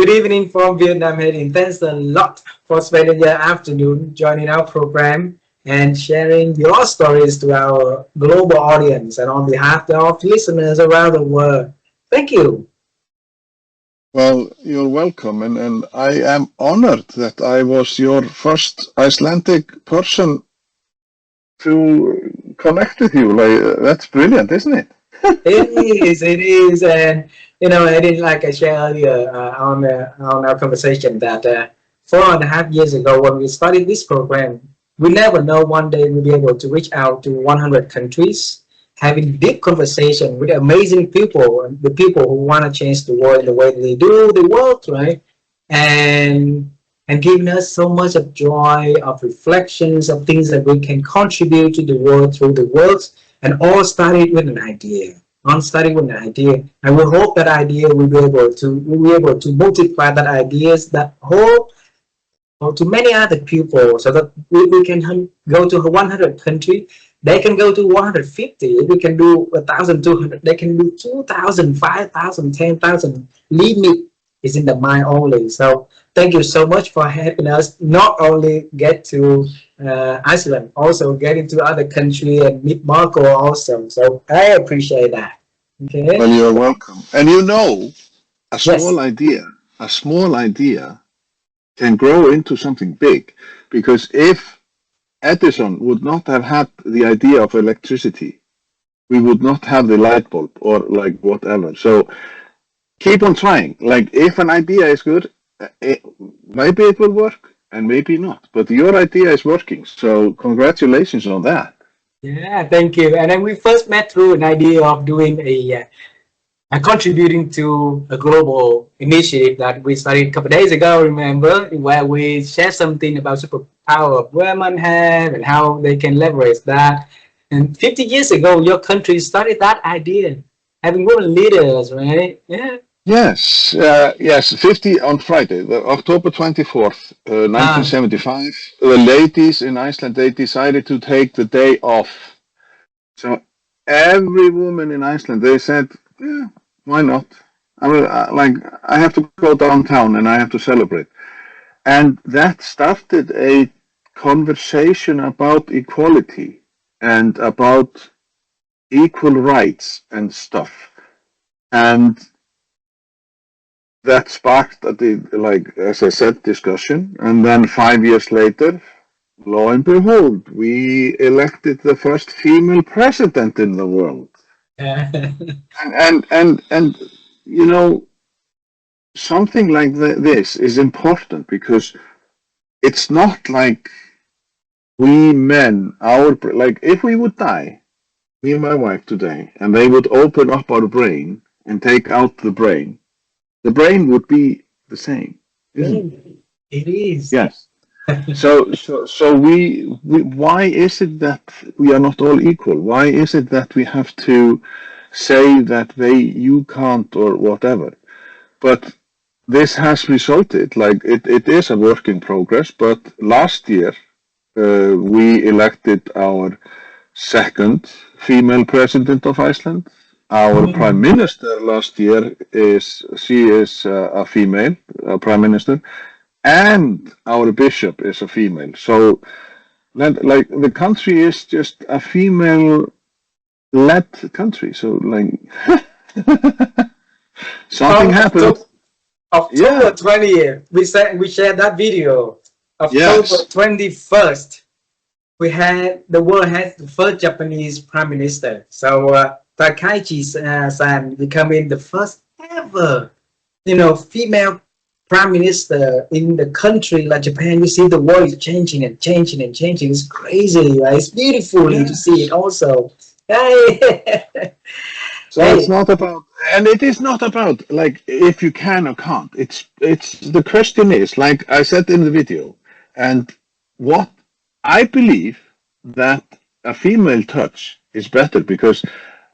Good evening from Vietnam, Hedinn. Thanks a lot for spending your afternoon joining our program and sharing your stories to our global audience and on behalf of listeners around the world. Thank you. Well, you're welcome, and I am honored that I was your first Icelandic person to connect with you. Like, that's brilliant, isn't it? It is, and I didn't like I shared earlier on our conversation that 4.5 years ago when we started this program, we never know one day we'll be able to reach out to 100 countries, having deep conversation with amazing people, the people who want to change the world the way they do the world, right? And giving us so much of joy, of reflections, of things that we can contribute to the world through the works, and all started with an idea. All started with an idea, and we hope that idea we'll be able to multiply that ideas, that hope, or to many other people, so that we can go to 100 countries. They can go to 150. We can do 1,200. They can do 2,000, 5,000, 10,000. Limit is in the mind only. So thank you so much for helping us not only get to Iceland, also get into other countries and meet Marco also. So I appreciate that. Okay. Well, you're welcome. And a small Yes. idea, a small idea can grow into something big, because if Edison would not have had the idea of electricity, we would not have the light bulb or like whatever. So keep on trying. Like, if an idea is good, maybe it will work and maybe not. But your idea is working. So congratulations on that. Yeah, thank you. And then we first met through an idea of doing contributing to a global initiative that we started a couple of days ago, remember, where we shared something about superpower of women have and how they can leverage that. And 50 years ago, your country started that idea, having women leaders, right? Yeah. Yes, 50 on Friday, October 24th, 1975. The ladies in Iceland, they decided to take the day off. So every woman in Iceland, they said, yeah, why not? I have to go downtown and I have to celebrate. And that started a conversation about equality and about equal rights and stuff. And that sparked, as I said, discussion. And then 5 years later, lo and behold, we elected the first female president in the world. And something like this is important, because it's not like we men, if we would die, me and my wife today, and they would open up our brain and take out the brain would be the same, isn't it? It is. Yes. So we why is it that we are not all equal? Why is it that we have to say that you can't or whatever? But this has resulted, it is a work in progress, but last year we elected our second female president of Iceland. Our prime minister last year is a female prime minister, and our bishop is a female. So the country is just a female-led country. So something happened. October 20th, we shared that video. October 21st, the world had the first Japanese prime minister. So Takaichi-san becoming the first ever, female prime minister in the country like Japan. You see the world is changing and changing and changing. It's crazy, right? It's beautiful to see it also. So it's not about, and it is not about if you can or can't. It's the question is, like I said in the video, and what I believe that a female touch is better, because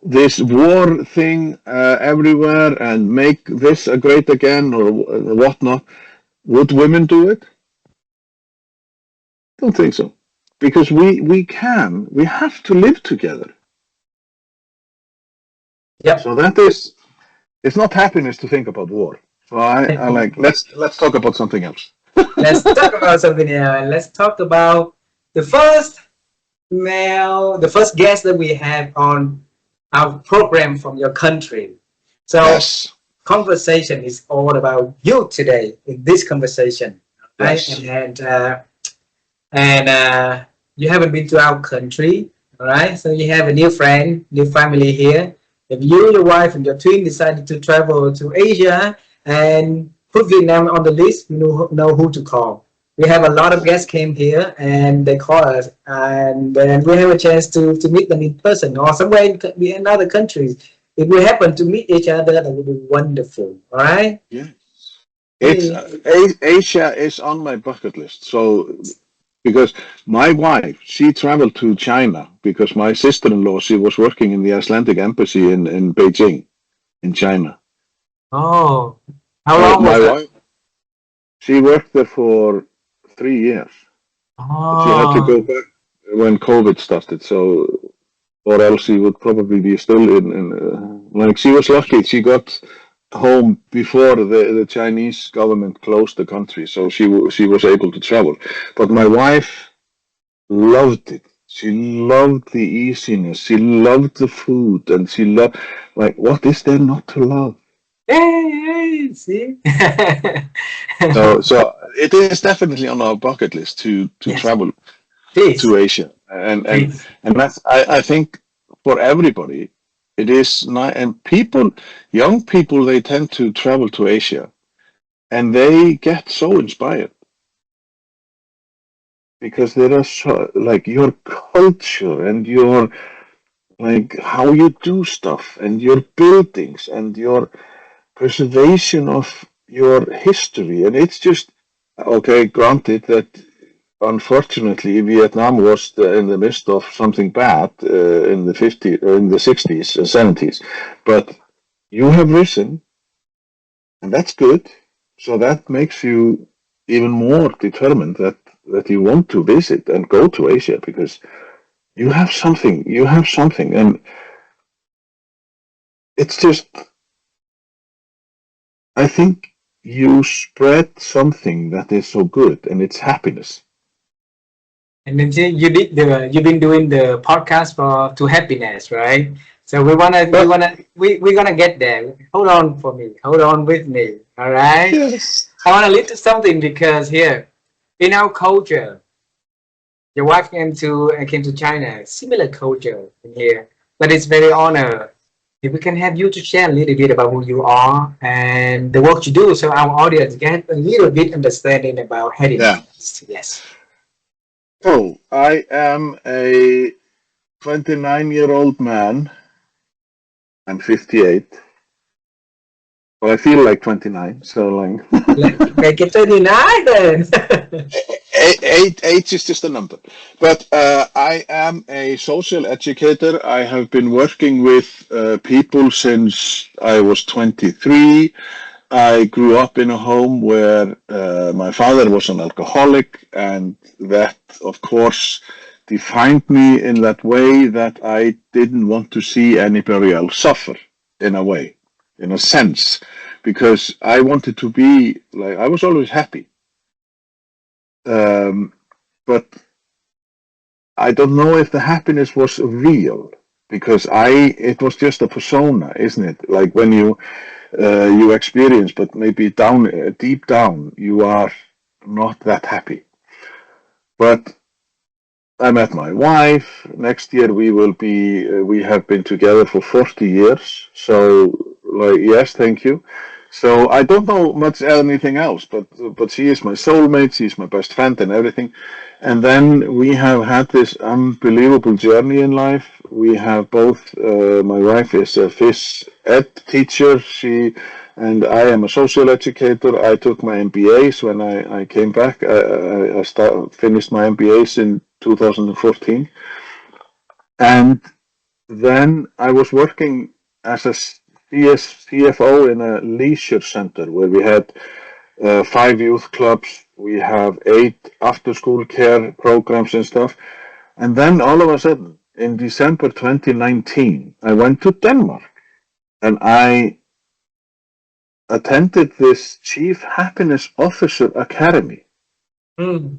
this war thing everywhere and make this great again or whatnot, would women do it? Don't think so, because we have to live together. Yeah. So it's not happiness to think about war. So I like let's talk about something else. Let's talk about something else. And let's talk about the first the first guest that we have on our program from your country. So Yes, conversation is all about you today in this conversation, right? yes. And you haven't been to our country, all right? So you have a new friend, new family here. If you, your wife, and your twin decided to travel to Asia and put Vietnam on the list, you know who to call. We have a lot of guests came here and they call us, and then we have a chance to meet them in person or somewhere in another countries. If we happen to meet each other, that would be wonderful. All right. Yeah. It's Hey. Asia is on my bucket list. So because my wife, she traveled to China because my sister-in-law, she was working in the Icelandic embassy in Beijing, in China. Oh, how So long my was that? wife, she worked there for 3 years, but she had to Oh, go back when COVID started. So, or else she would probably be still like she was lucky. She got home before the Chinese government closed the country, so she was able to travel. But my wife loved it. She loved the easiness. She loved the food, and she loved like what is there not to love? hey, see? So it is definitely on our bucket list to Yes, travel please, to Asia, and please. that's I think for everybody it is not, and people, young people, they tend to travel to Asia, and they get so inspired because there are so like your culture and your like how you do stuff and your buildings and your preservation of your history, and it's just okay. Granted that unfortunately, Vietnam was in the midst of something bad in the 50s, in the 60s and 70s. But you have risen, and that's good. So that makes you even more determined that you want to visit and go to Asia because you have something. You have something, and it's just. I think you spread something that is so good, and it's happiness. And then you've been doing the podcast for to happiness, right? So But we're gonna get there. Hold on for me. Hold on with me. All right. yes, I want to lead to something because here in our culture, your wife came to China, similar culture in here, but it's very honor. If we can have you to share a little bit about who you are and the work you do, so our audience get a little bit understanding about heading. yeah. Yes. So I am a 29-year-old man. I'm 58, but I feel like 29. So like Let's make it 29 then. age is just a number. But I am a social educator. I have been working with people since I was 23. I grew up in a home where my father was an alcoholic, and that, of course, defined me in that way that I didn't want to see anybody else suffer in a way, in a sense, because I wanted to be like, I was always happy. Um, but I don't know if the happiness was real because it was just a persona, isn't it? Like when you experience, but maybe down deep down, you are not that happy. But I met my wife. Next year we have been together for 40 years. So, like, yes, thank you. So I don't know much anything else, but she is my soulmate. She's my best friend and everything. And then we have had this unbelievable journey in life. We have both. My wife is a phys ed teacher. And I am a social educator. I took my MBAs when I came back. Finished my MBAs in 2014. And then I was working as a CFO in a leisure center where we had 5 youth clubs. We have 8 after-school care programs and stuff. And then all of a sudden, in December 2019, I went to Denmark and I attended this Chief Happiness Officer Academy. Mm.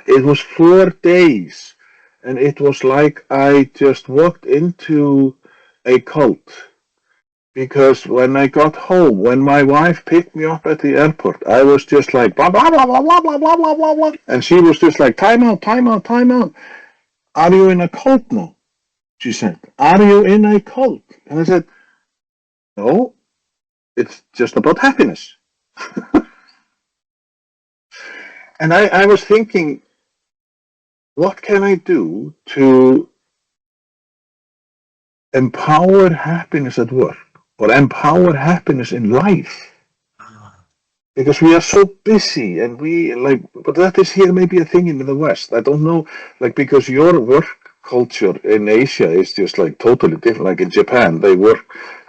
It was 4 days, and it was like I just walked into a cult. Because when I got home, when my wife picked me up at the airport, I was just like blah blah blah blah blah blah blah blah blah blah, and she was just like time out, time out, time out. Are you in a cult now? She said. Are you in a cult? And I said, no, it's just about happiness. And I was thinking, what can I do to empower happiness at work or empower happiness in life? Because we are so busy and we like, but that is here maybe a thing in the West. I don't know, like, because your work culture in Asia is just like totally different. Like in Japan, they work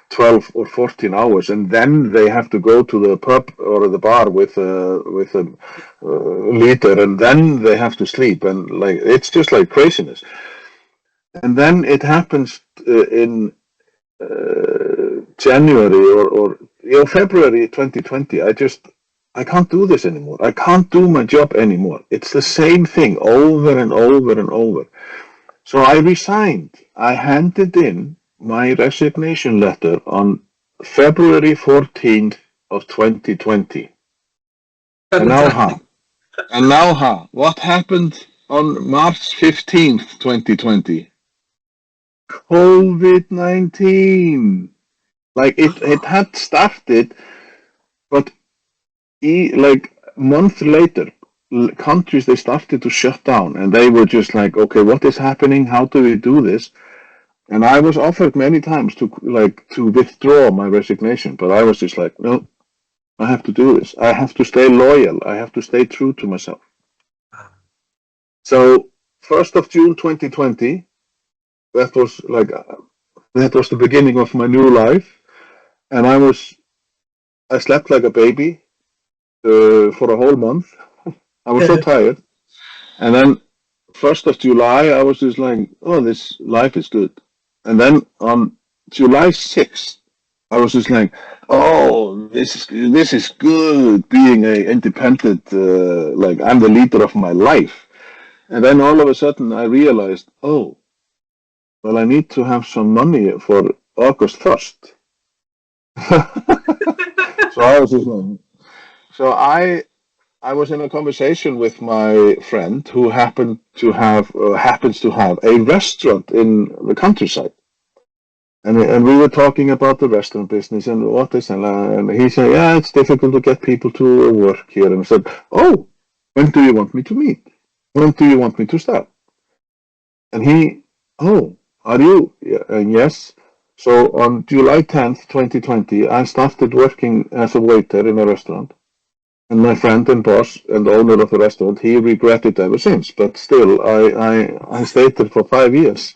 12 or 14 hours and then they have to go to the pub or the bar with a leader, and then they have to sleep, and like it's just like craziness. And then it happens in January or February 2020. I can't do this anymore. I can't do my job anymore. It's the same thing over and over and over. So I resigned. I handed in my resignation letter on February 14th of 2020. And now, what happened on March 15th, 2020? COVID-19. Like it had started, but like a month later, countries, they started to shut down, and they were just like, okay, what is happening? How do we do this? And I was offered many times to withdraw my resignation, but I was just like, no, I have to do this. I have to stay loyal. I have to stay true to myself. So 1st of June 2020, that was the beginning of my new life, and I slept like a baby for a whole month. I was so tired. And then 1st of July, I was just like, oh, this life is good. And then on July 6th, I was just like, oh, this is good, being an independent, like I'm the leader of my life. And then all of a sudden I realized, oh, well, I need to have some money for August 1st. So I was just like, so I was in a conversation with my friend who happens to have a restaurant in the countryside, and we were talking about the restaurant business and what is, and he said, yeah, it's difficult to get people to work here. And I said, oh, when do you want me to meet? When do you want me to start? And he, oh, are you? Yeah, and yes. So on July 10th, 2020, I started working as a waiter in a restaurant. And my friend and boss and owner of the restaurant, he regretted ever since. But still, I stayed there for 5 years.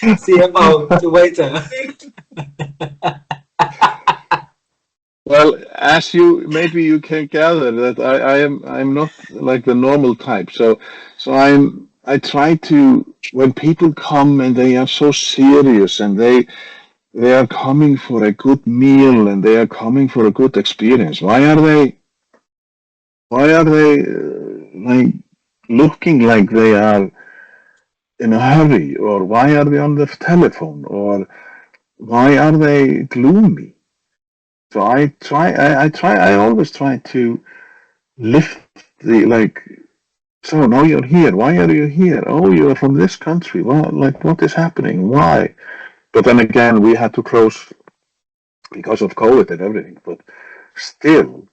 CFO to waiter. Well, as maybe you can gather that I'm not like the normal type. So I try to, when people come and they are so serious and they are coming for a good meal and they are coming for a good experience. Why are they like looking like they are in a hurry, or why are they on the telephone, or why are they gloomy? So I always try to lift the, like, so now you're here. Why are you here? Oh, you're from this country. Well, like, what is happening? Why? But then again, we had to close because of COVID and everything. But still,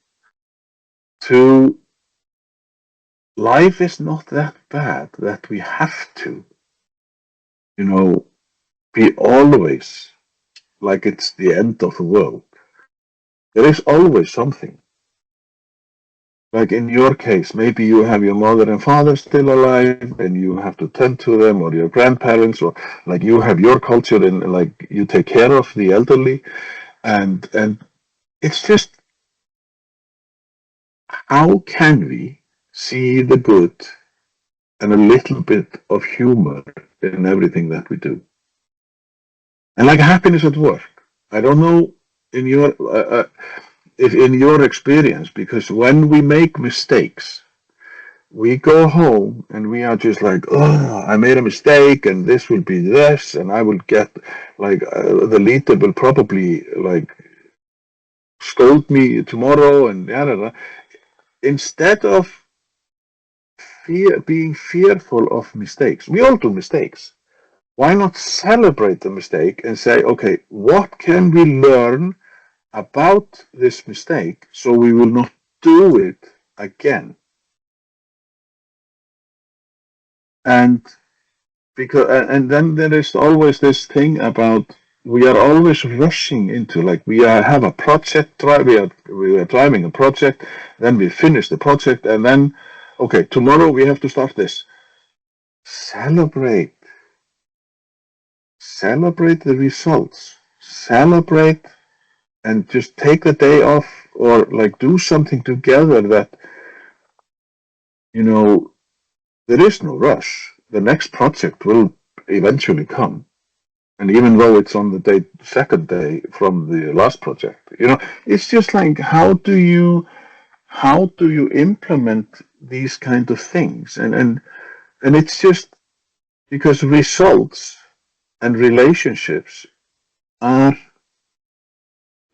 life is not that bad that we have to, be always like it's the end of the world. There is always something. Like in your case, maybe you have your mother and father still alive and you have to tend to them, or your grandparents, or like you have your culture and like you take care of the elderly, and it's just, how can we see the good and a little bit of humor in everything that we do? And like happiness at work, I don't know in your if in your experience, because when we make mistakes, we go home and we are just like, oh, I made a mistake, and this will be this, and I will get like the leader will probably like scold me tomorrow, and yada, yada. Instead of being fearful of mistakes, we all do mistakes. Why not celebrate the mistake and say, okay, what can we learn about this mistake so we will not do it again? And and then there is always this thing about we are always rushing into, like, have a project, we are driving a project, then we finish the project, and then okay, tomorrow we have to start this. Celebrate the results, celebrate, and just take the day off, or like do something together that, you know, there is no rush. The next project will eventually come. And even though it's on the second day from the last project, you know, it's just like, how do you implement these kind of things? And it's just because results and relationships are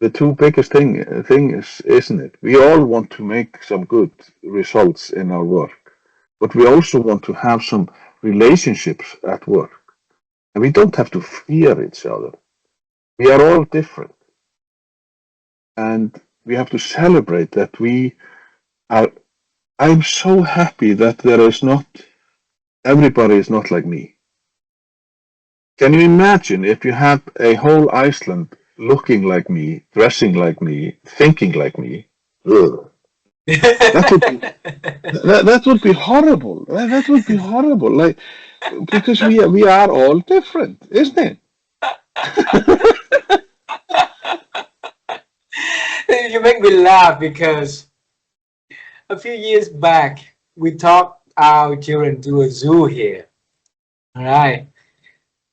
the two biggest things, isn't it? We all want to make some good results in our work, but we also want to have some relationships at work. And we don't have to fear each other. We are all different. And we have to celebrate that we are. I'm so happy that everybody is not like me. Can you imagine if you had a whole Iceland looking like me, dressing like me, thinking like me? Ugh. That would be horrible. That would be horrible. Like, because we are all different, isn't it? You make me laugh because a few years back we took our children to a zoo here. All right.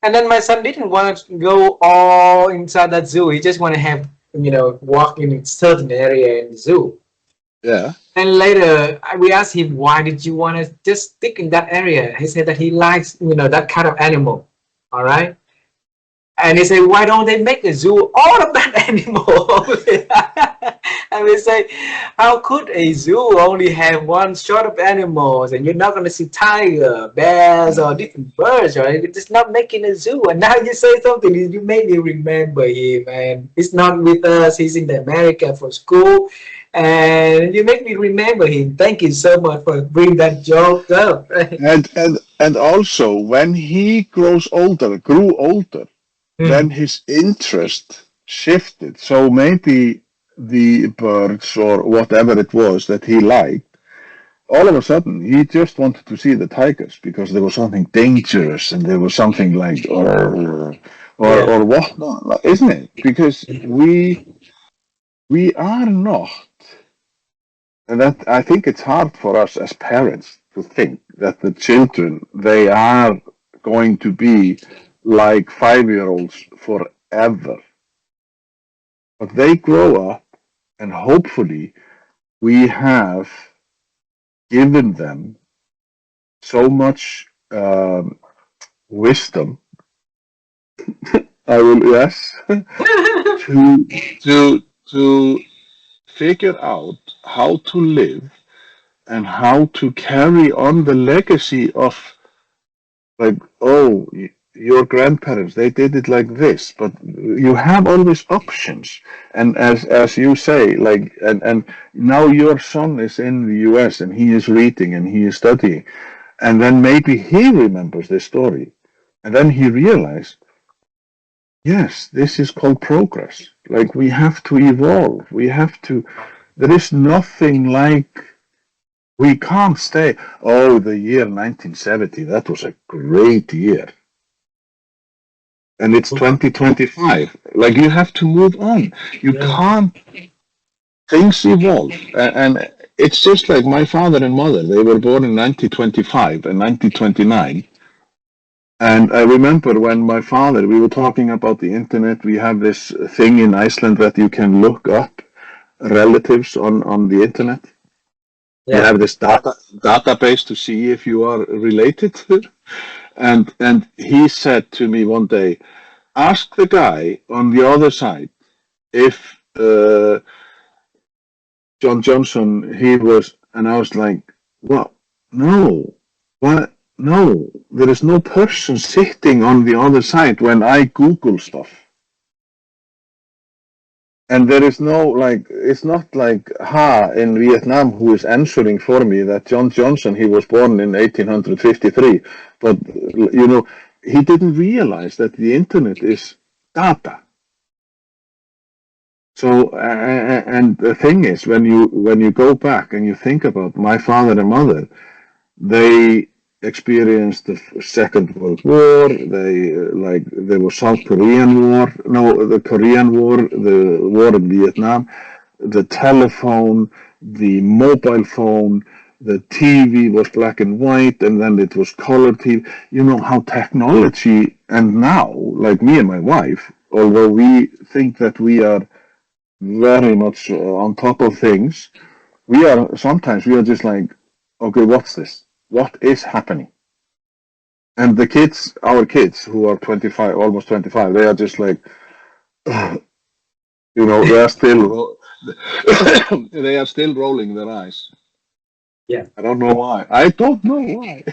And then my son didn't want to go all inside that zoo. He just want to have, walk in a certain area in the zoo. Yeah. And later we asked him, why did you want to just stick in that area? He said that he likes, that kind of animal. All right. And he said, why don't they make a zoo all of that animal? And we say, how could a zoo only have one sort of animals, and you're not going to see tiger, bears, or different birds, right? It's not making a zoo. And now you say something, you made me remember him, and he's not with us. He's in America for school, and you make me remember him. Thank you so much for bringing that joke up. And also, when he grew older, then his interest shifted. So maybe the birds or whatever it was that he liked, all of a sudden he just wanted to see the tigers because there was something dangerous and there was something like or whatnot, isn't it? Because we are not, and that I think it's hard for us as parents to think that the children, they are going to be like 5-year-olds forever. But they grow up, and hopefully we have given them so much wisdom. To figure out how to live and how to carry on the legacy of, like, oh, your grandparents, they did it like this, but you have always options. And as you say, like, and now your son is in the US and he is reading and he is studying, and then maybe he remembers this story, and then he realized, yes, this is called progress. Like, we have to evolve. There is nothing like, we can't stay, oh, the year 1970, that was a great year. And it's 2025. Like, you have to move on. You can't. Things evolve, and it's just like my father and mother. They were born in 1925 and 1929, And I remember when my father, we were talking about the internet. We have this thing in Iceland that you can look up relatives on the internet. You Yeah. have this database to see if you are related. And he said to me one day, ask the guy on the other side if John Johnson, he was, and I was like, what? No, what? No, there is no person sitting on the other side when I Google stuff. And there is no, like, it's not like Ha in Vietnam who is answering for me that John Johnson, he was born in 1853. But, you know, he didn't realize that the internet is data. So, and the thing is, when you go back and you think about my father and mother, they experienced the Second World War. They like there was South Korean War, no, the Korean War, the war in Vietnam, the telephone, the mobile phone, the TV was black and white, and then it was color TV. You know how technology, and now, like me and my wife, although we think that we are very much on top of things, we are just like, okay, what's this? What is happening? And the kids, our kids who are 25, almost 25, they are just like, you know, they are still, they are still rolling their eyes. Yeah. I don't know why. I don't know why.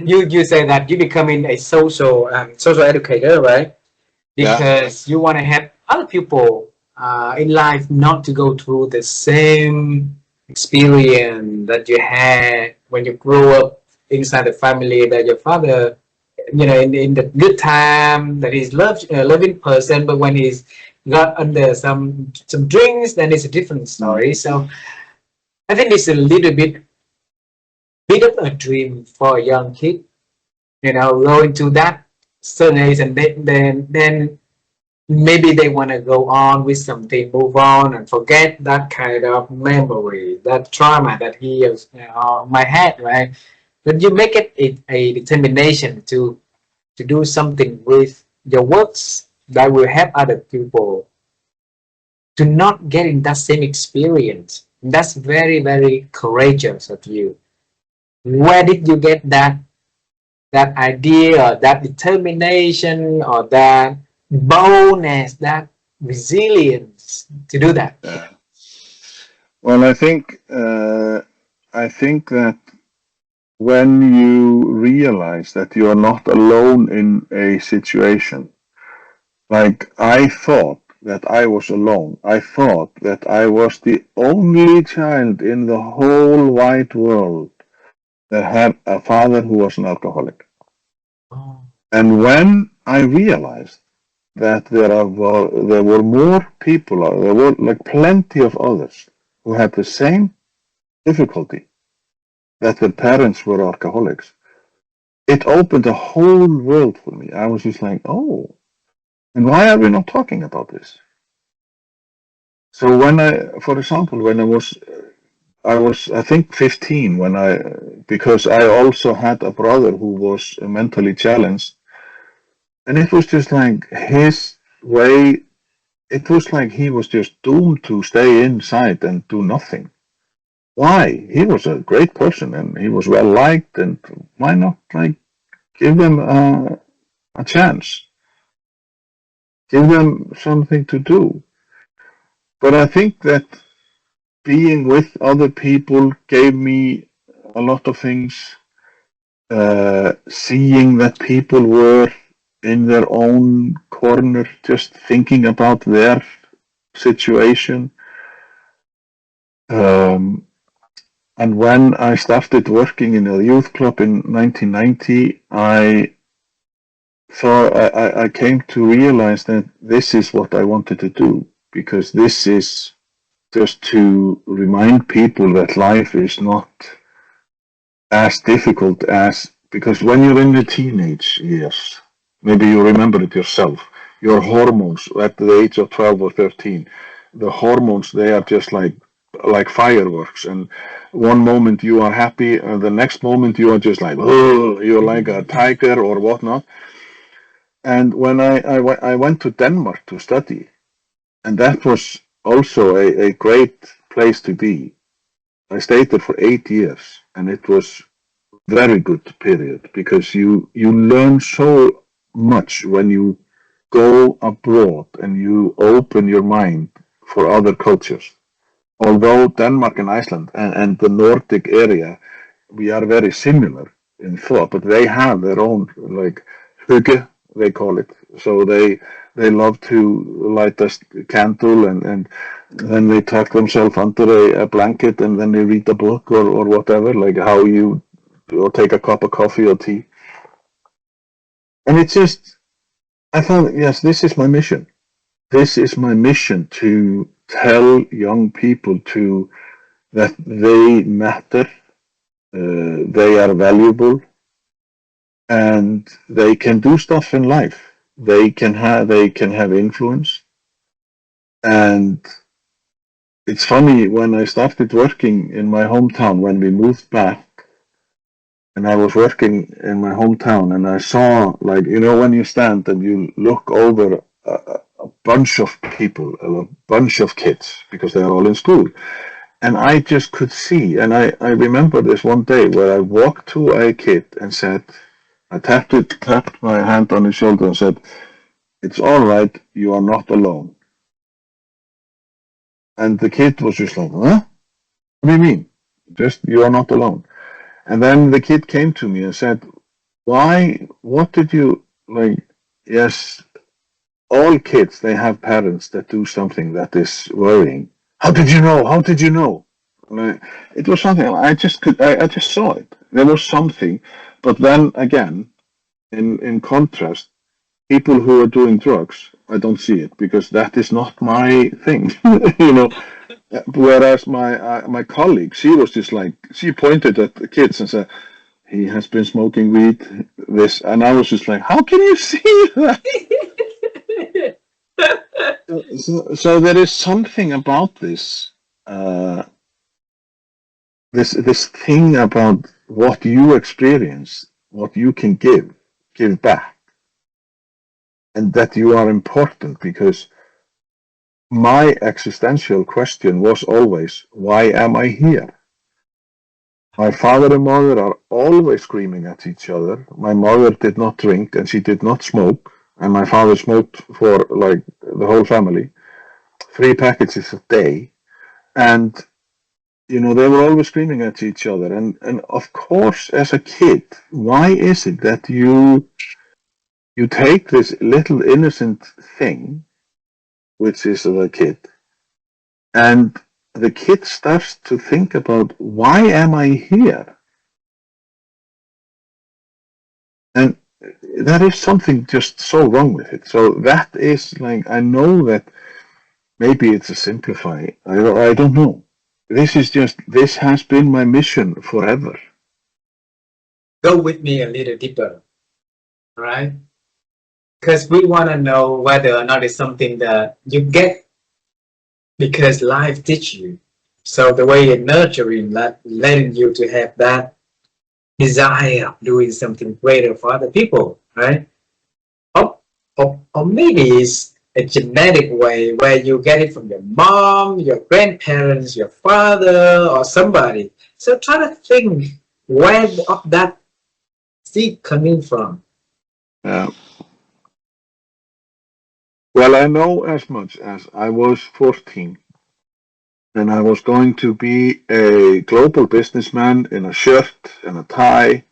You say that you're becoming a social educator, right? Because you want to help other people in life not to go through the same experience that you had when you grew up inside the family, that your father, you know, in the good time, that he's loving person, but when he's got under some drinks, then it's a different story. So I think it's a little bit of a dream for a young kid, you know, going to that certain age, and then maybe they want to go on with something, move on and forget that kind of memory, that trauma that he has, might have, right? But you make it a determination to do something with your works that will help other people to not get in that same experience. That's very, very courageous of you. Where did you get that idea, or that determination, or that boldness, that resilience to do that? Well, I think that when you realize that you are not alone in a situation, like I thought that I was alone. I thought that I was the only child in the whole wide world that had a father who was an alcoholic. Oh. And when I realized that there were more people, there were like plenty of others who had the same difficulty, that their parents were alcoholics, it opened a whole world for me. I was just like, oh, and why are we not talking about this? So when for example, when I was, I think 15 because I also had a brother who was mentally challenged, and it was just like his way. It was like he was just doomed to stay inside and do nothing. Why? He was a great person and he was well liked, and why not like give them a chance? Give them something to do. But I think that being with other people gave me a lot of things. Seeing that people were in their own corner, just thinking about their situation. And when I started working in a youth club in 1990, I came to realize that this is what I wanted to do, because this is just to remind people that life is not as difficult as, because when you're in the teenage years, maybe you remember it yourself, your hormones at the age of 12 or 13, the hormones, they are just like like fireworks, and one moment you are happy, and the next moment you are just like, oh, you're like a tiger or whatnot. And when I went to Denmark to study, and that was also a great place to be. I stayed there for 8 years, and it was very good period because you learn so much when you go abroad and you open your mind for other cultures. Although Denmark and Iceland and the Nordic area, we are very similar in thought, but they have their own like hygge, they call it. So they love to light a candle and then they tuck themselves under a blanket and then they read a book or whatever, like how you or take a cup of coffee or tea. And it's just, I thought, yes, this is my mission. This is my mission to tell young people that they matter, they are valuable, and they can do stuff in life. They can have influence. And it's funny, when I started working in my hometown, when we moved back, and I was working in my hometown, and I saw, like, when you stand and you look over a bunch of people, a bunch of kids, because they are all in school. And I just could see, and I remember this one day where I walked to a kid and said, I tapped my hand on his shoulder and said, "It's all right, you are not alone." And the kid was just like, "Huh? What do you mean? Just, you are not alone." And then the kid came to me and said, what did you, like, yes, all kids, they have parents that do something that is worrying. How did you know? How did you know? It was something, I just saw it. There was something. But then again, in contrast, people who are doing drugs, I don't see it because that is not my thing, Whereas my colleague, she was just like, she pointed at the kids and said, "He has been smoking weed, this," and I was just like, "How can you see that?" So there is something about this, this thing about what you experience, what you can give back, and that you are important, because my existential question was always, why am I here? My father and mother are always screaming at each other. My mother did not drink and she did not smoke, and my father smoked for like the whole family, 3 packages a day. And they were always screaming at each other. And of course, as a kid, why is it that you take this little innocent thing, which is the kid, and the kid starts to think about, why am I here? And there is something just so wrong with it. So that is like, I know that maybe it's a simplify. I don't know. This has been my mission forever. Go with me a little deeper, right? Because we want to know whether or not it's something that you get because life teach you. So the way it's nurturing, letting you to have that desire of doing something greater for other people, right? Or maybe it's a genetic way where you get it from your mom, your grandparents, your father, or somebody. So try to think where of that seed coming from. Yeah. Well, I know as much as I was 14 and I was going to be a global businessman in a shirt and a tie,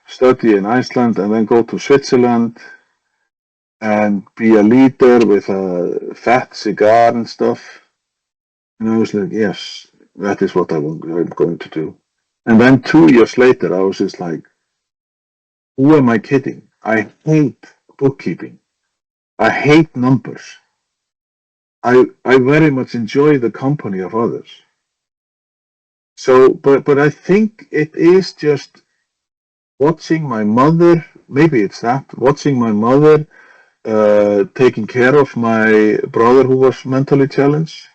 study in Iceland, and then go to Switzerland and be a leader with a fat cigar and stuff. And I was like, yes, that is what I'm going to do. And then 2 years later, I was just like, who am I kidding? I hate bookkeeping. I hate numbers. I very much enjoy the company of others. So, but I think it is just watching my mother, maybe it's that, watching my mother taking care of my brother who was mentally challenged.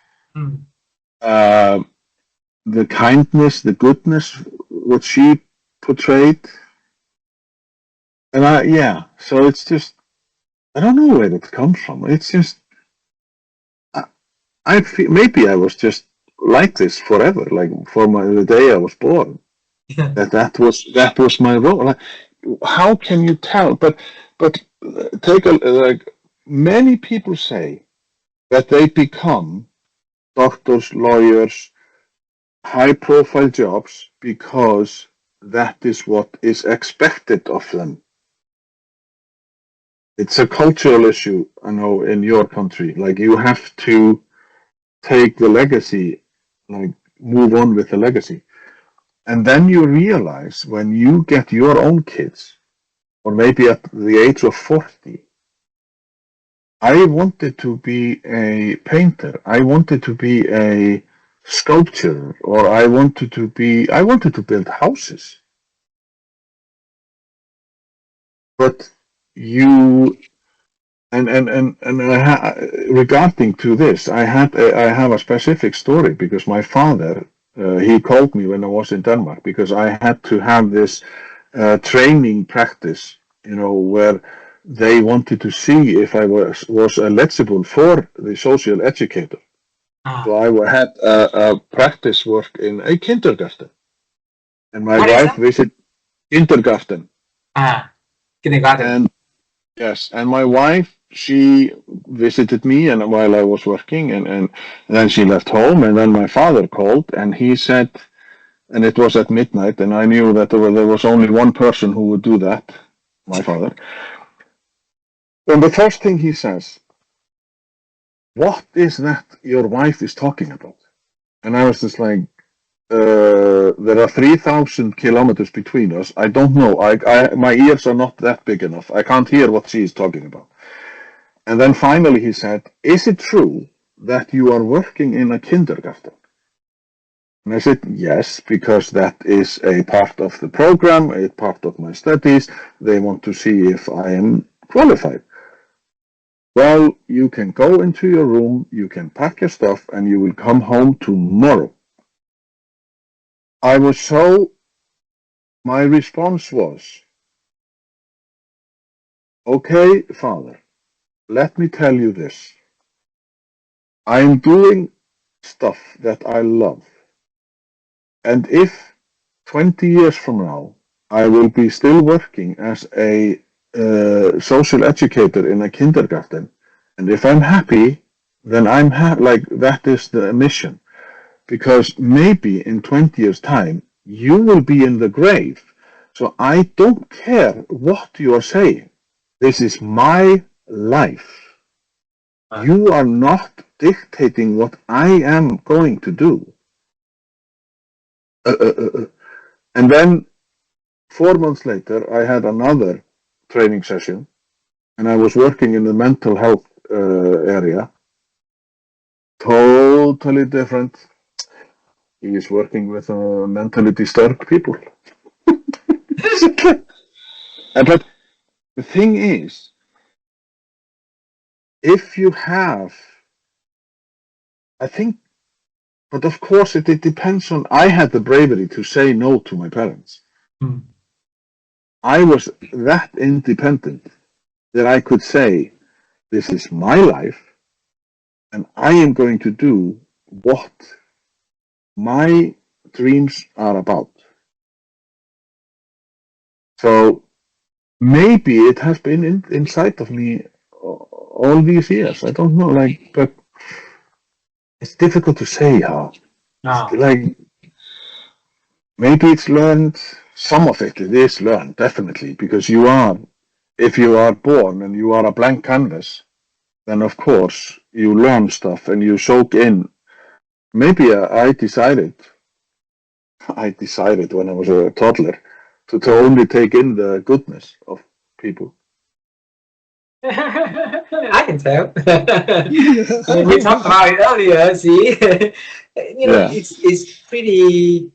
the kindness, the goodness, what she portrayed. And so it's just, I don't know where it comes from. It's just, I feel maybe I was just like this forever, like the day I was born. Yeah. That was my role. Like, how can you tell? But take like many people say that they become doctors, lawyers, high-profile jobs because that is what is expected of them. It's a cultural issue, I know, in your country. Like, you have to take the legacy, like move on with the legacy. And then you realize when you get your own kids, or maybe at the age of 40, I wanted to be a painter. I wanted to be a sculptor, or I wanted to build houses. But you, regarding to this, I have a specific story because my father, he called me when I was in Denmark because I had to have this training practice, where they wanted to see if I was eligible for the social educator. So I had a practice work in a kindergarten, and my wife visited kindergarten. Kindergarten. And yes, and my wife, she visited me, and while I was working, and then she left home, and then my father called, and he said, and it was at midnight, and I knew that there was only one person who would do that, my father. And the first thing he says, "What is that your wife is talking about?" And I was just like, there are 3,000 kilometers between us. I don't know. My ears are not that big enough. I can't hear what she is talking about. And then finally he said, "Is it true that you are working in a kindergarten?" And I said, "Yes, because that is a part of the program, a part of my studies. They want to see if I am qualified." "Well, you can go into your room, you can pack your stuff, and you will come home tomorrow." My response was, "Okay, Father, let me tell you this. I'm doing stuff that I love. And if 20 years from now, I will be still working as a social educator in a kindergarten, and if I'm happy, then I'm happy. Like, that is the mission. Because maybe in 20 years' time, you will be in the grave. So I don't care what you are saying. This is my life. You are not dictating what I am going to do." And then 4 months later, I had another training session, and I was working in the mental health area. Totally different. He is working with mentally disturbed people. But the thing is, if you have, I think, but of course it depends on, I had the bravery to say no to my parents. I was that independent that I could say, this is my life, and I am going to do what my dreams are about. So maybe it has been inside of me all these years. I don't know, but it's difficult to say how. No. Like, maybe it's learned. Some of it is learned, definitely, because if you are born and you are a blank canvas, then of course you learn stuff and you soak in. Maybe I decided when I was a toddler to only take in the goodness of people. I can tell. We talked about it earlier. See, it's pretty.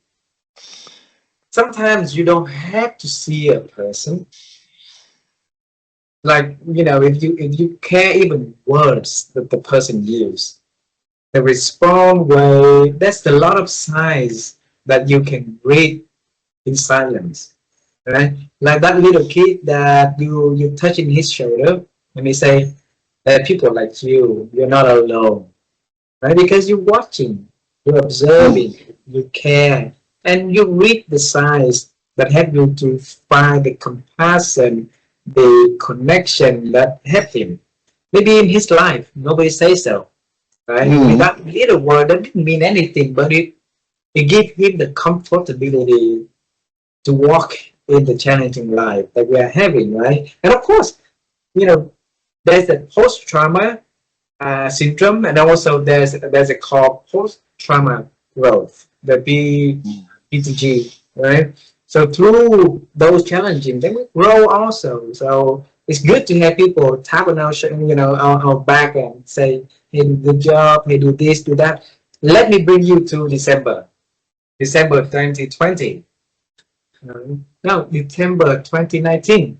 Sometimes you don't have to see a person. Like, if you can't even words that the person uses, the respond way. There's a lot of signs that you can read in silence, right? Like that little kid that you touching his shoulder and he say, there are people like you, you're not alone, right? Because you're watching, you're observing, you care, and you read the signs that help you to find the compassion, the connection that help him. Maybe in his life, nobody says so, right? Maybe Mm. that little word that didn't mean anything, but it gave him the comfortability to walk in the challenging life that we are having, right? And of course, you know, there's a post-trauma syndrome, and also there's a called post-trauma growth, the PTG, right? So through those challenges, then we grow also. So it's good to have people tap on our, our back and say, "Hey, good job. Hey, do this, do that." Let me bring you to December 2020. No, December 2019.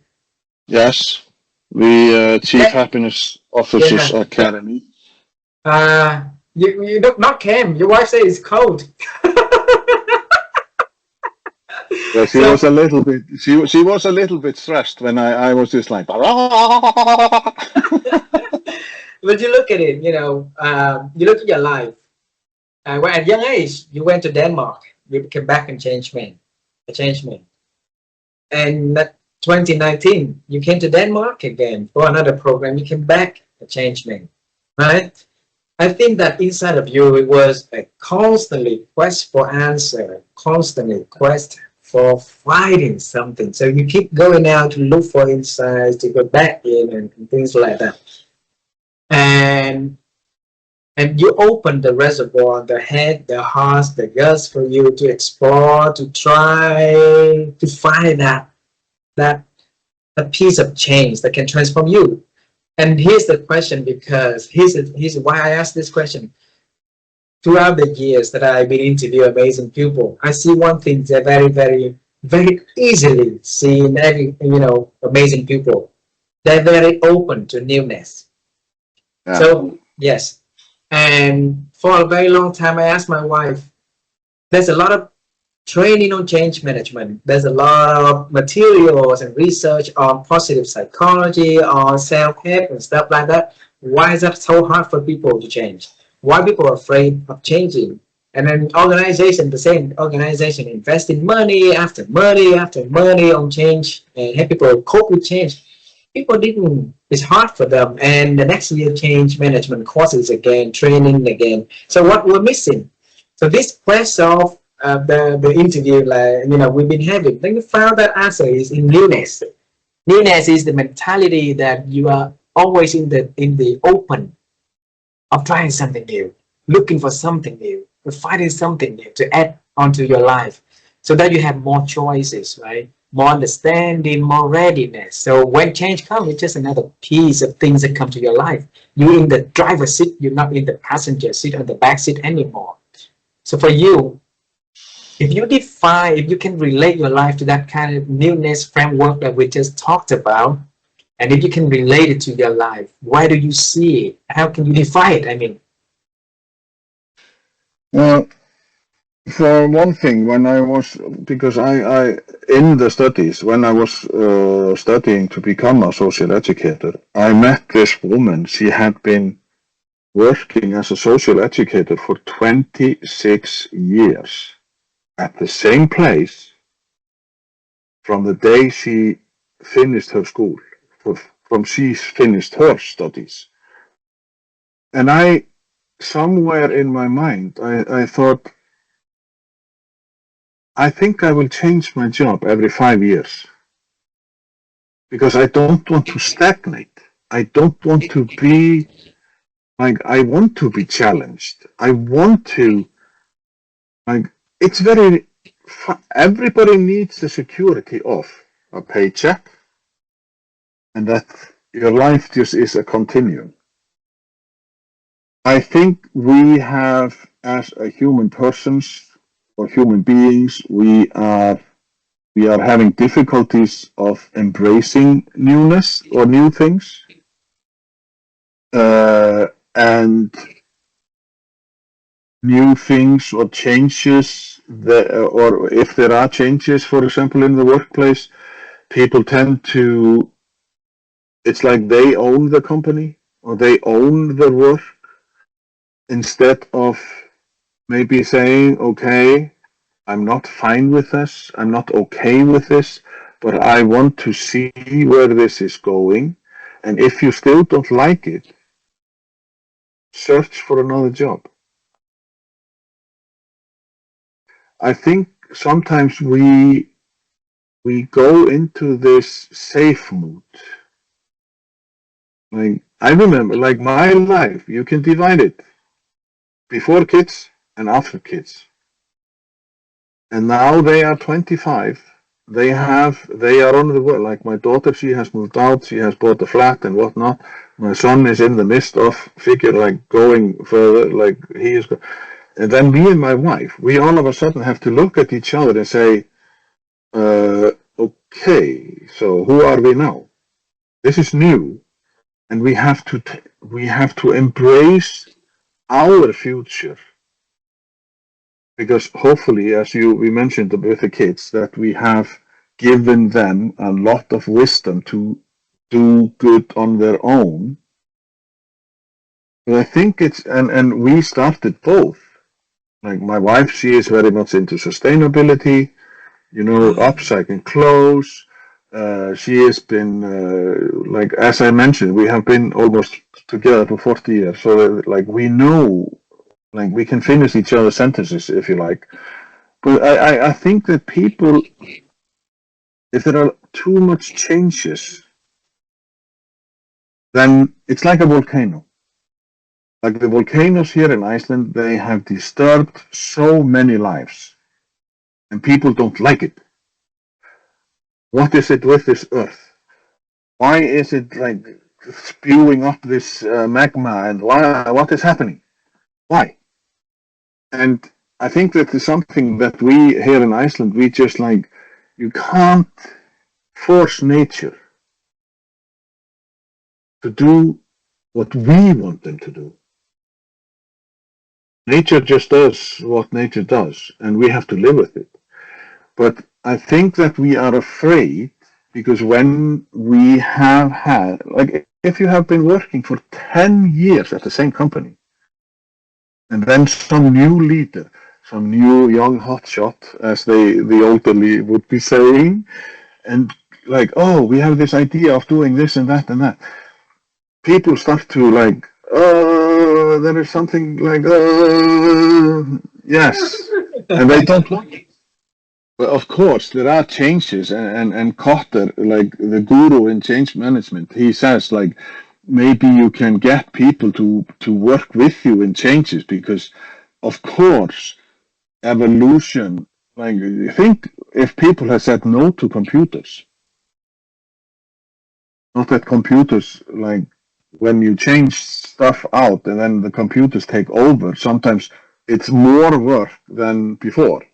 Yes, we Chief Yeah, Happiness Officers yeah. Academy. You not came. Your wife said it's cold. Yeah, she So, was a little bit. She was a little bit stressed when I was just like. but you look at it. You look at your life. Well, at young age, you went to Denmark. You came back and changed man, a changed man. And that 2019, you came to Denmark again for another program. You came back a changed man, right? I think that inside of you, it was a constantly quest for answer, constantly quest for finding something. So you keep going out to look for insights, to go back in and things like that. And you open the reservoir, the head, the heart, the guts for you to explore, to try to find that a piece of change that can transform you. And here's the question, because here's why I asked this question. Throughout the years that I've been interviewing amazing people, I see one thing that very easily see in every, amazing people. They're very open to newness. Yeah. So, yes. And for a very long time, I asked my wife, there's a lot of training on change management. There's a lot of materials and research on positive psychology, on self-help and stuff like that. Why is that so hard for people to change? Why people are afraid of changing? And then organization, the same organization, investing money after money after money on change and help people cope with change. People didn't, it's hard for them. And the next year, change management courses again, training again. So what we're missing? So this quest of the interview, like, we've been having, then we found that answer is in newness. Newness is the mentality that you are always in the open of trying something new, looking for something new, finding something new to add onto your life, so that you have more choices, right? More understanding, more readiness. So when change comes, it's just another piece of things that come to your life. You're in the driver's seat, you're not in the passenger seat or the back seat anymore. So for you, if you can relate your life to that kind of newness framework that we just talked about, and if you can relate it to your life, why do you see it? How can you define it? I mean, Well, for one thing, when I was, because I in the studies, when I was studying to become a social educator, I met this woman. She had been working as a social educator for 26 years at the same place from the day she finished her school, from she finished her studies. And somewhere in my mind, I thought, I think I will change my job every 5 years because I don't want to stagnate. I don't want to be like, I want to be challenged. I want to, like, it's very, everybody needs the security of a paycheck and that your life just is a continuum. I think we have, as a human persons or human beings, we are having difficulties of embracing newness or new things. And new things or changes that, or if there are changes, for example, in the workplace, people tend to, it's like they own the company or they own the work instead of maybe saying, okay, I'm not fine with this, I'm not okay with this, but I want to see where this is going. And if you still don't like it, search for another job. I think sometimes we go into this safe mood. Like I remember, like my life, you can divide it before kids and after kids. And now they are 25. They are on the world. Like my daughter, she has moved out. She has bought a flat and whatnot. My son is in the midst of like going further. Like he is. And then me and my wife, we all of a sudden have to look at each other and say, okay, so who are we now? This is new, and we have to embrace our future, because hopefully, as we mentioned with the kids, that we have given them a lot of wisdom to do good on their own. But I think it's and we started both. Like my wife, she is very much into sustainability, upcycling clothes. She has been, like, as I mentioned, we have been almost together for 40 years. So, like, we know, like, we can finish each other's sentences, if you like. But I think that people, if there are too much changes, then it's like a volcano. Like the volcanoes here in Iceland, they have disturbed so many lives, and people don't like it. What is it with this earth? Why is it like spewing up this magma, and what is happening? Why? And I think that is something that we here in Iceland, we just like, you can't force nature to do what we want them to do. Nature just does what nature does, and we have to live with it. But I think that we are afraid, because when we have had, like, if you have been working for 10 years at the same company, and then some new leader, some new young hotshot, as the elderly would be saying, and like, oh, we have this idea of doing this and that and that. People start to like, oh, there is something like, yes, and they don't like it. But of course, there are changes, and Kotter, like the guru in change management, he says like maybe you can get people to work with you in changes, because of course evolution. Like, I think if people have said no to computers, not that computers, like when you change stuff out and then the computers take over, sometimes it's more work than before.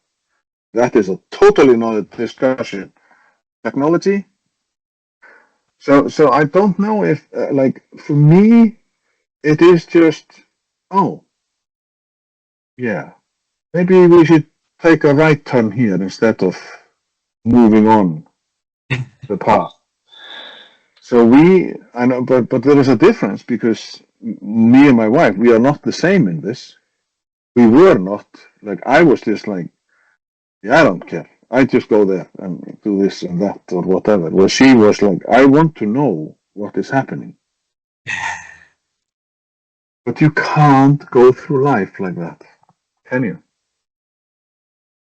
That is a totally another discussion. Technology. So I don't know if, like, for me, it is just, oh, yeah, maybe we should take a right turn here instead of moving on the path. So I know, but there is a difference, because me and my wife, we are not the same in this. We were not. Like, I was just like, yeah, I don't care. I just go there and do this and that or whatever. Well, she was like, I want to know what is happening. But you can't go through life like that, can you?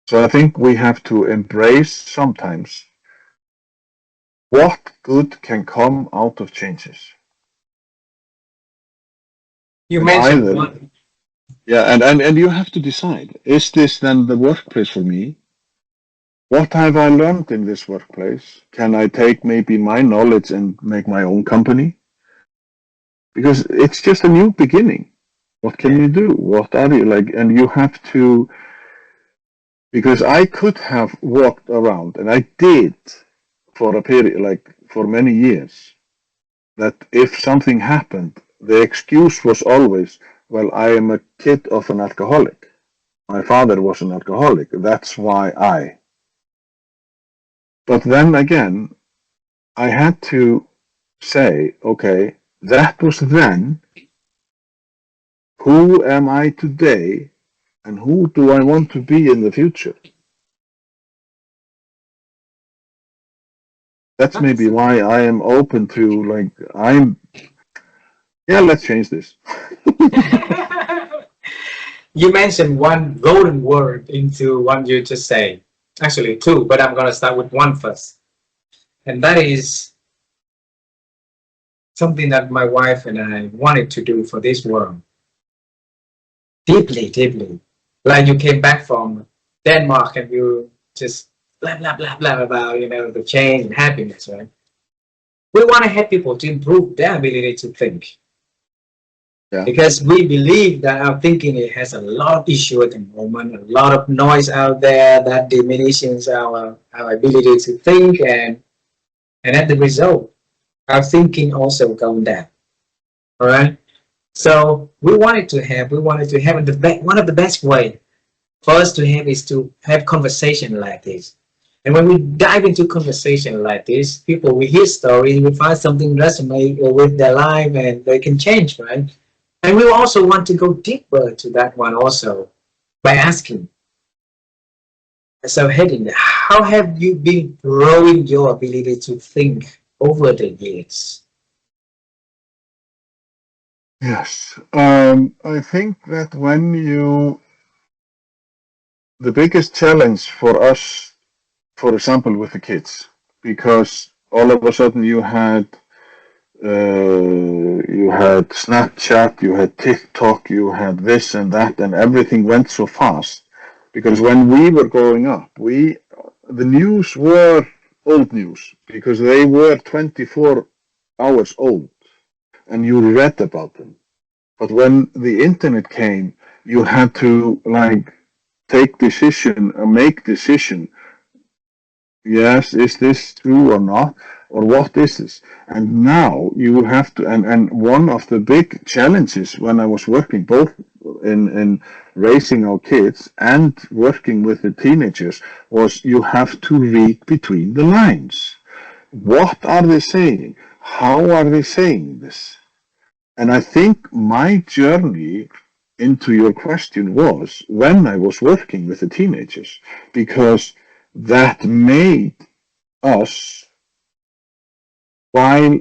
So I think we have to embrace sometimes what good can come out of changes. You And mentioned either, one. yeah, and you have to decide, is this then the workplace for me? What have I learned in this workplace? Can I take maybe my knowledge and make my own company? Because it's just a new beginning. What can you do? What are you like? And you have to, because I could have walked around, and I did for a period, like for many years, that if something happened, the excuse was always, well, I am a kid of an alcoholic. My father was an alcoholic. That's why I. But then again, I had to say, okay, that was then. Who am I today? And who do I want to be in the future? That's maybe why I am open to, like, yeah, let's change this. You mentioned one golden word into one you just say. Actually, two, but I'm going to start with one first. And that is something that my wife and I wanted to do for this world. Deeply, deeply. Like you came back from Denmark and you just blah, blah, blah, blah about, the change and happiness, right? We want to help people to improve their ability to think. Yeah. Because we believe that our thinking it has a lot of issue at the moment, a lot of noise out there that diminishes our ability to think, and as the result, our thinking also going down. All right. So we wanted to have one of the best way for us to have is to have conversation like this. And when we dive into conversation like this, people we hear stories, we find something resonate with their life, and they can change, right? And we also want to go deeper to that one also by asking. So Hedinn, how have you been growing your ability to think over the years? Yes. I think that the biggest challenge for us, for example, with the kids, because all of a sudden you had Snapchat, you had TikTok, you had this and that, and everything went so fast. Because when we were growing up, the news were old news because they were 24 hours old, and you read about them. But when the internet came, you had to make decision. Yes, is this true or not? Or what is this? And now you have to, and one of the big challenges when I was working both in raising our kids and working with the teenagers was you have to read between the lines. What are they saying? How are they saying this? And I think my journey into your question was when I was working with the teenagers, because that made us, while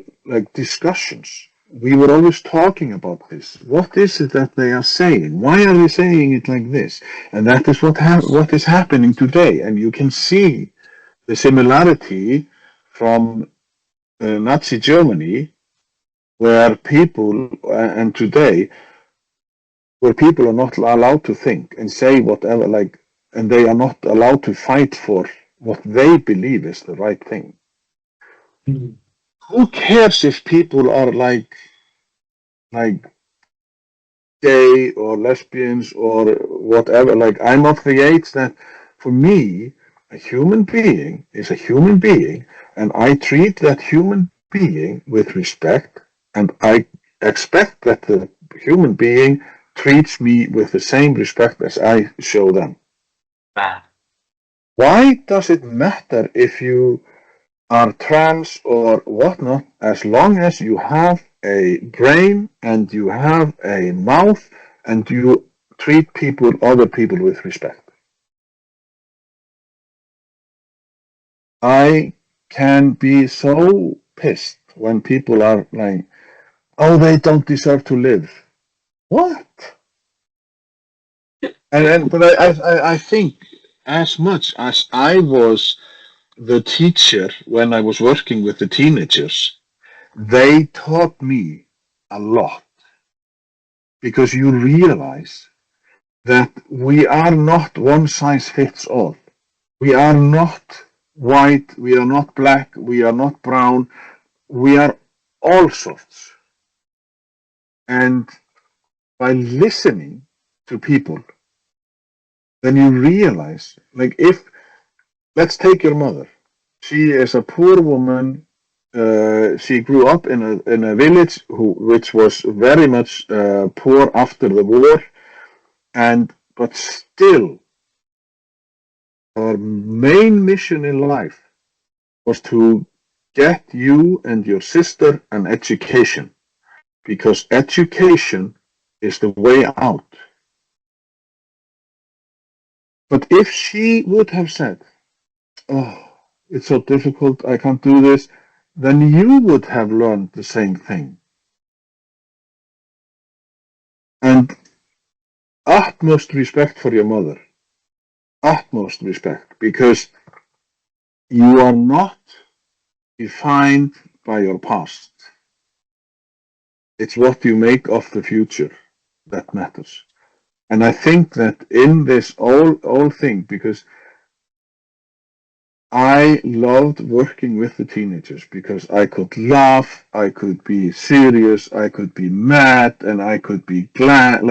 discussions, we were always talking about this. What is it that they are saying? Why are they saying it like this? And that is what is happening today. And you can see the similarity from Nazi Germany, where people, and today, where people are not allowed to think and say whatever, and they are not allowed to fight for what they believe is the right thing. Mm-hmm. Who cares if people are like gay or lesbians or whatever? I'm of the age that for me, a human being is a human being, and I treat that human being with respect, and I expect that the human being treats me with the same respect as I show them. Wow. Why does it matter if you are trans or whatnot, as long as you have a brain and you have a mouth and you treat other people with respect? I can be so pissed when people are like, oh, they don't deserve to live. What? But I think as much as I was the teacher when I was working with the teenagers, they taught me a lot, because you realize that we are not one size fits all. We are not white, we are not black, we are not brown, we are all sorts. And by listening to people, then you realize, let's take your mother. She is a poor woman. She grew up in a village which was very much poor after the war, and but still, her main mission in life was to get you and your sister an education, because education is the way out. But if she would have said, oh, it's so difficult, I can't do this, then you would have learned the same thing. And utmost respect for your mother. Utmost respect, because you are not defined by your past. It's what you make of the future that matters. And I think that in this whole thing, because I loved working with the teenagers, because I could laugh, I could be serious, I could be mad, and I could be glad,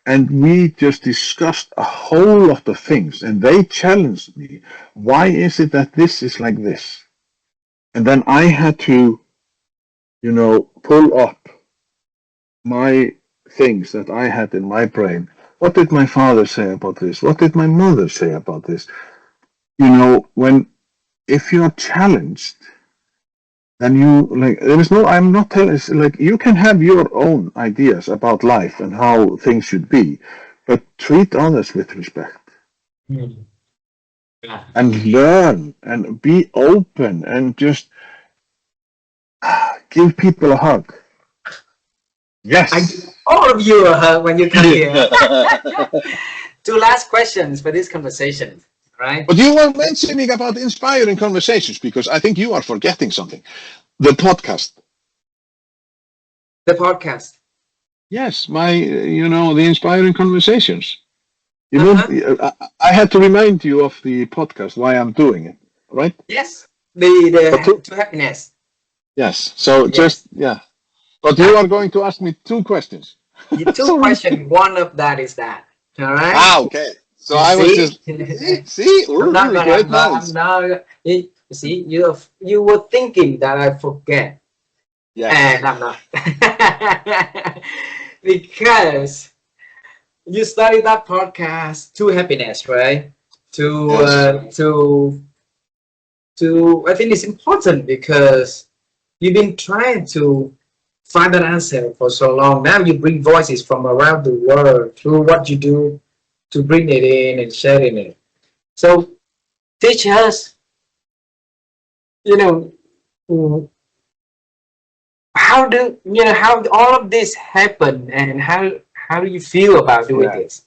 and we just discussed a whole lot of things, and they challenged me. Why is it that this is like this? And then I had to, pull up my things that I had in my brain. What did my father say about this? What did my mother say about this? If you're challenged, then I'm not telling, you can have your own ideas about life and how things should be, but treat others with respect. Mm. Yeah. And learn and be open and just give people a hug. Yes. I give all of you a hug when you come here. Two last questions for this conversation, right? But you were mentioning about inspiring conversations, because I think you are forgetting something. The podcast. The podcast. Yes, the inspiring conversations. I had to remind you of the podcast, why I'm doing it, right? Yes. The to happiness. Yes. So yes. But you are going to ask me two questions. Two questions. One of that is that. All right. Ah, okay. So you I was just see. You see, you were thinking that I forget. Yes. And I'm not. Because you started that podcast to happiness, right? Yes. I think it's important because you've been trying to find an answer for so long. Now you bring voices from around the world through what you do to bring it in and sharing it. So teach us, how all of this happened, and how do you feel about doing this?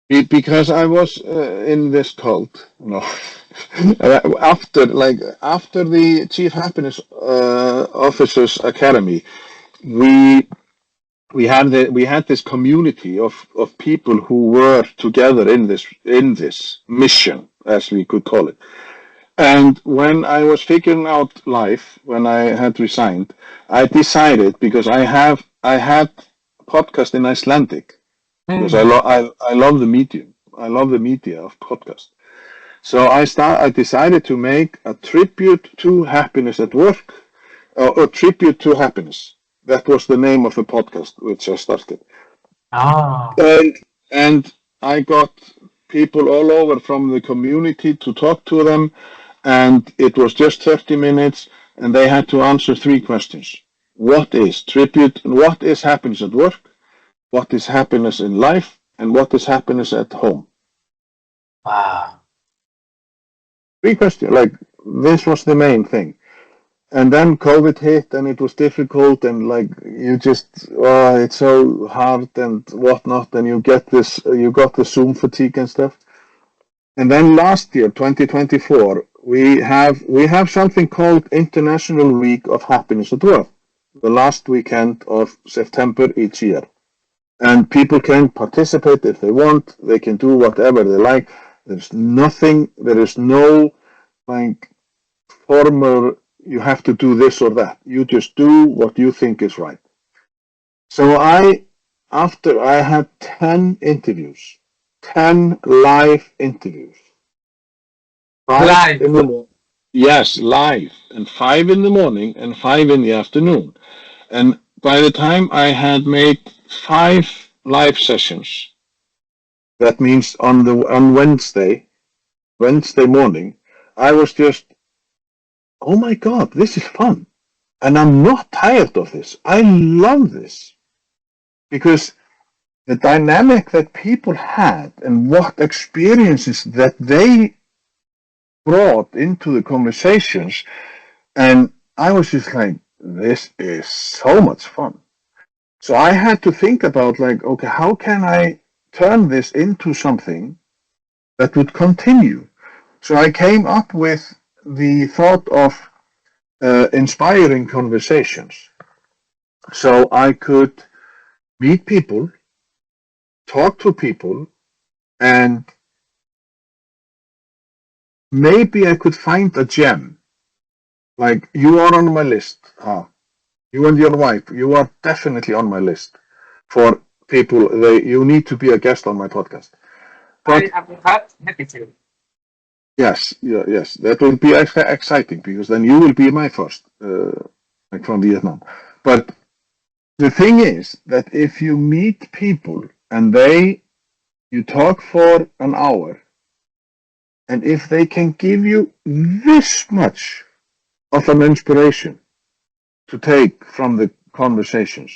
Because I was in this cult, after the Chief Happiness Officers Academy, we had this community of people who were together in this mission, as we could call it. And when I was figuring out life, when I had resigned, I decided, because I had podcast in Icelandic, because I love the medium. I love the media of podcast. So I decided to make a tribute to happiness at work, or a tribute to happiness. That was the name of the podcast which I started. And I got people all over from the community to talk to them, and it was just 30 minutes, and they had to answer 3 questions. What is tribute? What is happiness at work? What is happiness in life? And what is happiness at home? Wow. 3 questions. This was the main thing. And then COVID hit, and it was difficult, and it's so hard and whatnot, and you got the Zoom fatigue and stuff. And then last year, 2024, we have something called International Week of Happiness at Work, the last weekend of September each year. And people can participate if they want. They can do whatever they like. There is no formal, you have to do this or that. You just do what you think is right. So after I had 10 interviews, 10 live interviews. Live? Yes, live. And 5 in the morning and 5 in the afternoon. And by the time I had made 5 live sessions, That means on Wednesday morning, I was just, oh my God, this is fun. And I'm not tired of this. I love this. Because the dynamic that people had and what experiences that they brought into the conversations, and I was just like, this is so much fun. So I had to think about like, okay, how can I turn this into something that would continue? So I came up with the thought of inspiring conversations. So I could meet people, talk to people, and maybe I could find a gem. Like, you are on my list. You and your wife, you are definitely on my list for people. You need to be a guest on my podcast. But I'm happy to. yes, yes, that will be exciting because then you will be my first, like from Vietnam. But the thing is that if you meet people and you talk for an hour, and if they can give you this much of an inspiration to take from the conversations,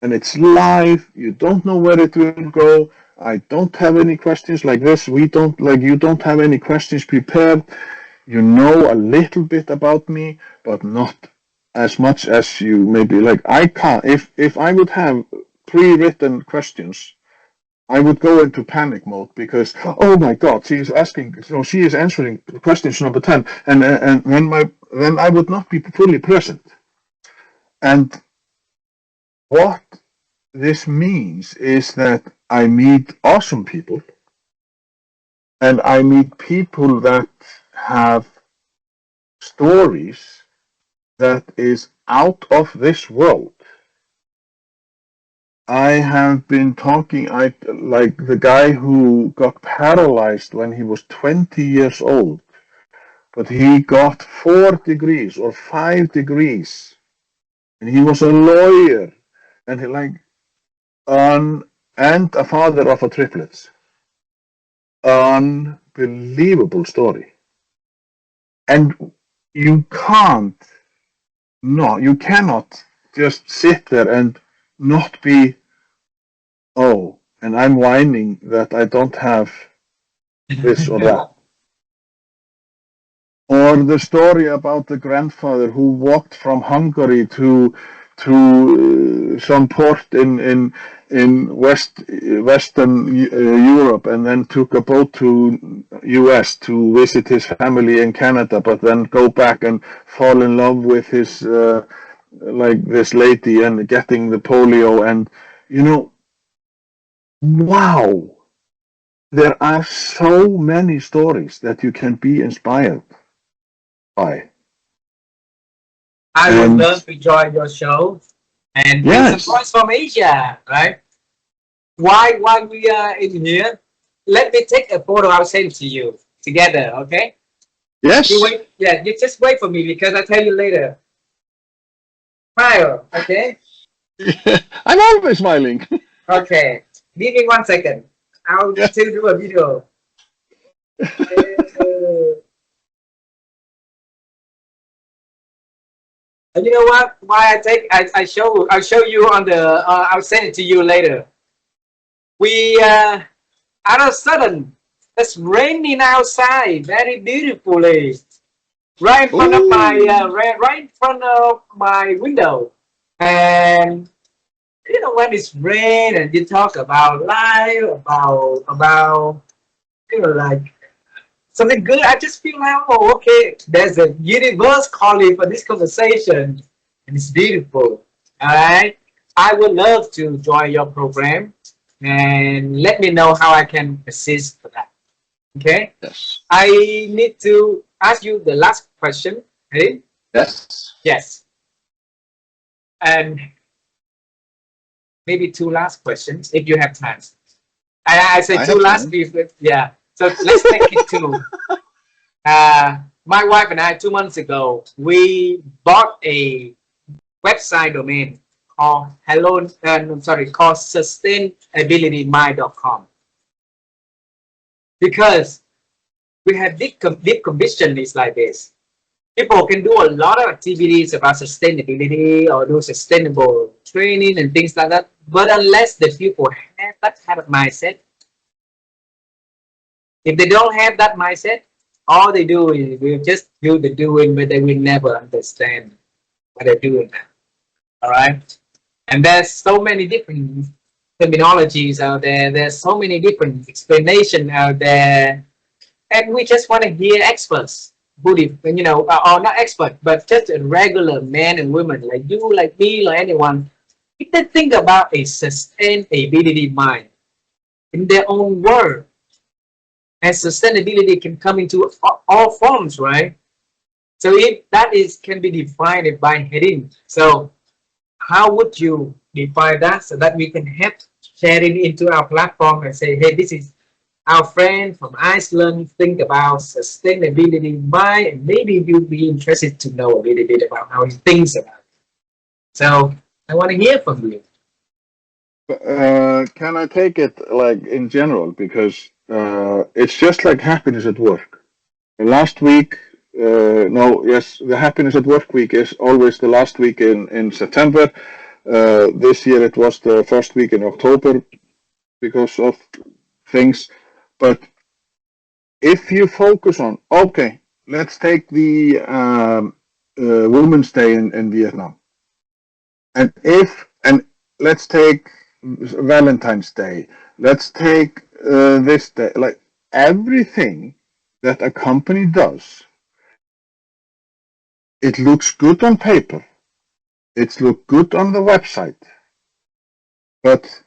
and it's live, you don't know where it will go. I don't have any questions like this. You don't have any questions prepared. You know a little bit about me, but not as much as you maybe like. I can't, if I would have pre-written questions, I would go into panic mode because, oh my God, she is answering questions number 10, and then I would not be fully present. And what this means is that I meet awesome people, and I meet people that have stories that is out of this world. I have been talking, like the guy who got paralyzed when he was 20 years old, but he got 4 degrees or 5 degrees, and he was a lawyer, and and a father of a triplets. Unbelievable story. And you cannot just sit there and not be, oh, and I'm whining that I don't have this or that. Or the story about the grandfather who walked from Hungary to some port in Western Europe, and then took a boat to US to visit his family in Canada, but then go back and fall in love with his like this lady and getting the polio, and wow, there are so many stories that you can be inspired by. I would love to join your show. And it's a voice from Asia, right? While we are in here, let me take a photo. I'll send it to you together, okay? Yes. You just wait for me because I'll tell you later. Smile, okay? I'm always smiling. Okay. Give me 1 second. I'll still do a video. And you know what? I'll show you on the I'll send it to you later. We out of sudden it's raining outside very beautifully. Right in front of right in front of my window. And when it's rain and you talk about life, about like something good, I just feel like, oh, okay, there's a universe calling for this conversation, and it's beautiful. All right, I would love to join your program, and let me know how I can assist for that. Okay. Yes. I need to ask you the last question. Ready? Yes. Yes. And maybe 2 last questions if you have time. I say 2 last, yeah. So let's make it 2. My wife and I 2 months ago, we bought a website domain called called sustainabilitymind.com. because we have deep conviction is like this. People can do a lot of activities about sustainability or do sustainable training and things like that, but unless the people have that kind of mindset, if they don't have that mindset, all they do is will just do the doing, but they will never understand what they're doing. All right, and there's so many different terminologies out there. There's so many different explanations out there, and we just want to hear experts who, or not expert, but just a regular man and women like you, like me, like anyone. If they think about a sustainability mind in their own word, and sustainability can come into all forms, right? So if that is can be defined by Hedinn, so how would you define that so that we can help sharing into our platform and say, hey, this is our friend from Iceland think about sustainability mind, and maybe you'd be interested to know a little bit about how he thinks about it. So I want to hear from you. Can I take it like in general? Because it's just like happiness at work. Last week, no, yes, the happiness at work week is always the last week in September. This year it was the first week in October because of things. But if you focus on, okay, let's take the Women's Day in Vietnam. And let's take Valentine's Day. Let's take this day. Like everything that a company does, it looks good on paper. It looks good on the website. But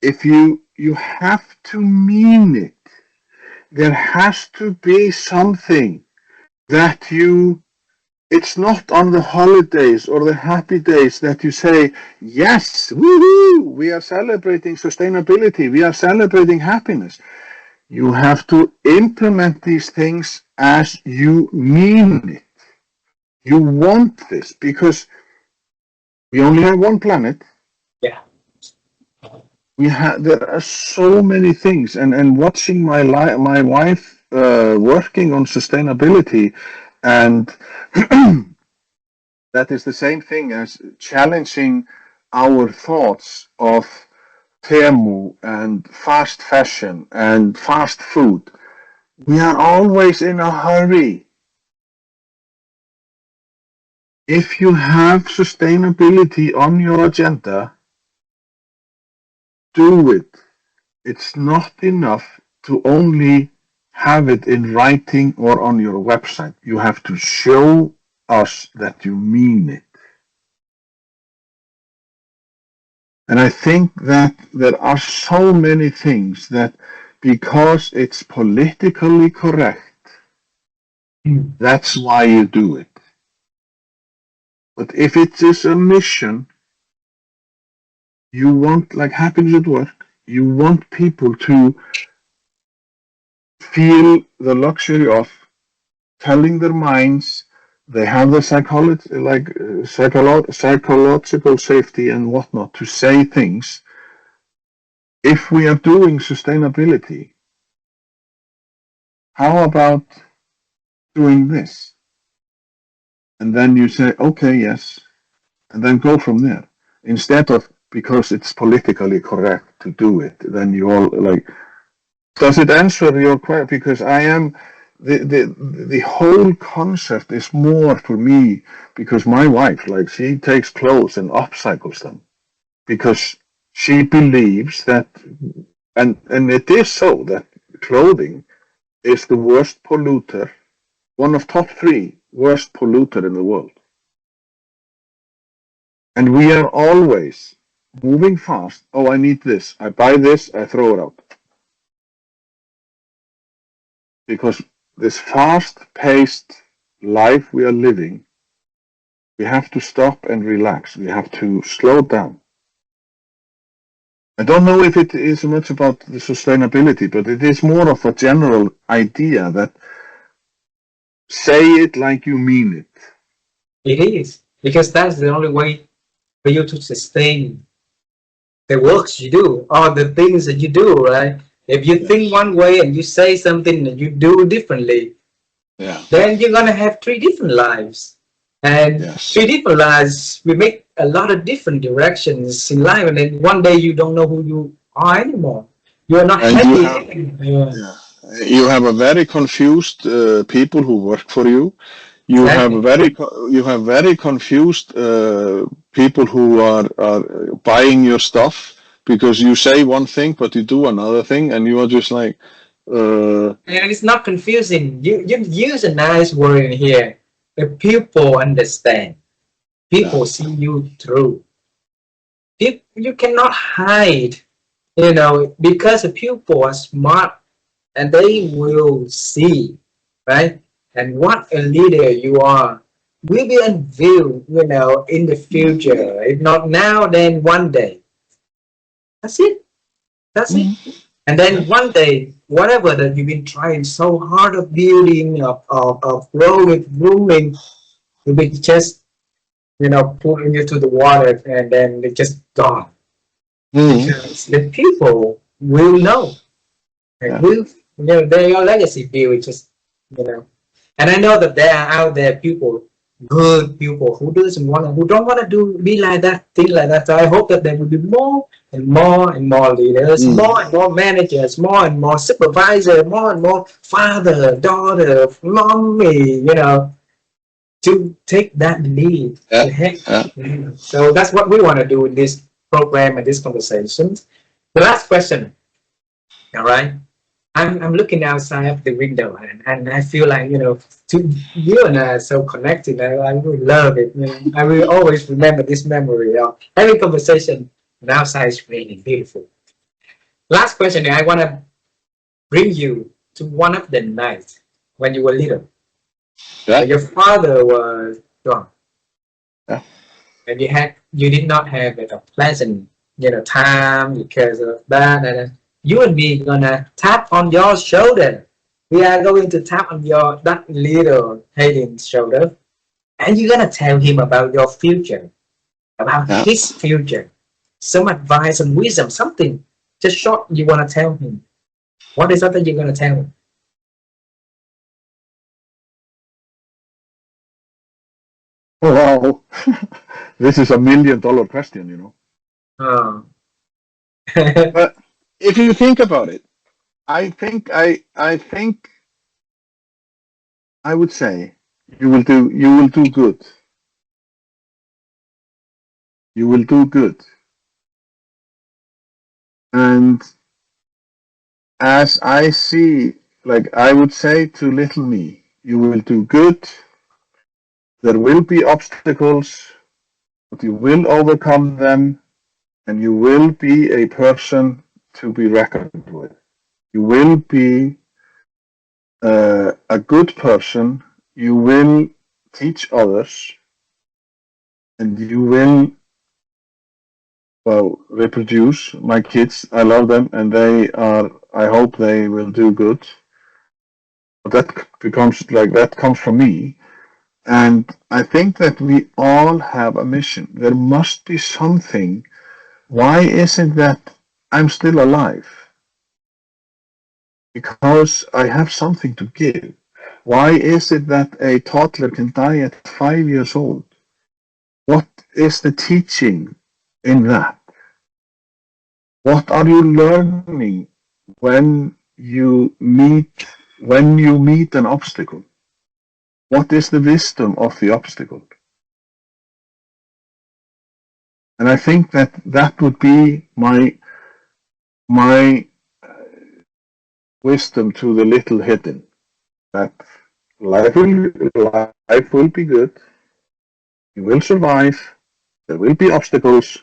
if you have to mean it, there has to be something that it's not on the holidays or the happy days that you say, yes, woohoo, we are celebrating sustainability, we are celebrating happiness. You have to implement these things as you mean it. You want this because we only have one planet. Yeah. There are so many things, and watching my wife working on sustainability, and that is the same thing as challenging our thoughts of Temu and fast fashion and fast food. We are always in a hurry. If you have sustainability on your agenda, do it. It's not enough to only have it in writing or on your website. You have to show us that you mean it. And I think that there are so many things that because it's politically correct, that's why you do it. But if it is a mission, you want, like happiness at work, you want people to feel the luxury of telling their minds they have the psychological safety and whatnot to say things. If we are doing sustainability, how about doing this? And then you say, okay, yes, and then go from there. Instead of because it's politically correct to do it, then you all like, does it answer your question? Because I am, the whole concept is more for me because my wife, like she takes clothes and upcycles them because she believes that, and it is so that clothing is the worst polluter, one of top 3 worst polluter in the world. And we are always moving fast. Oh, I need this. I buy this, I throw it out. Because this fast-paced life we are living, we have to stop and relax. We have to slow down. I don't know if it is much about the sustainability, but it is more of a general idea that say it like you mean it. It is, because that's the only way for you to sustain the works you do or the things that you do, right? If you think one way and you say something and you do differently, then you're gonna have 3 different lives. And 3 different lives will make a lot of different directions in life, and then one day you don't know who you are anymore. You're not happy. You have a very confused people who work for you. You have very confused people who are buying your stuff because you say one thing but you do another thing, and you are just like. And it's not confusing. You use a nice word in here. The people understand. People see you through. You cannot hide, you know, because the people are smart and they will see, right? And what a leader you are will be unveiled, you know, in the future. If not now, then one day. That's it. That's it. And then one day, whatever that you've been trying so hard of building, of growing, blooming, will be just, you know, pulling you to the water, and then it's just gone. Because the people will know. And will, you know, they're your legacy build, just, you know. And I know that there are out there people, good people who don't want to be like that, think like that. So I hope that there will be more and more and more leaders, more and more managers, more and more supervisors, more and more father, daughter, mommy, you know, to take that lead. So that's what we want to do in this program and this conversation. The last question, all right? I'm looking outside of the window, and I feel like, you know, you and I are so connected. I really love it. You know? I will always remember this memory of having conversation, and outside is raining, beautiful. Last question, I want to bring you to one of the nights when you were little. So your father was gone, and you did not have a pleasant, you know, time because of that. And you and me gonna tap on your shoulder. We are going to tap on that little Heddinn's shoulder, and you're gonna tell him about your future, about his future. Some advice and wisdom, something just short you wanna tell him. What is that you're gonna tell him? Wow, this is $1 million question, you know. Oh. But if you think about it, I think I would say you will do good. You will do good. And as I see, like I would say to little me, you will do good. There will be obstacles, but you will overcome them, and you will be a person to be reckoned with. You will be a good person. You will teach others, and you will, well, reproduce. My kids, I love them, and I hope they will do good. But that comes from me. And I think that we all have a mission. There must be something. Why is it that I'm still alive? Because I have something to give. Why is it that a toddler can die at 5 years old? What is the teaching in that? What are you learning when you meet an obstacle? What is the wisdom of the obstacle? And I think that would be my wisdom to the little Hedinn, that life will be good. You will survive. There will be obstacles,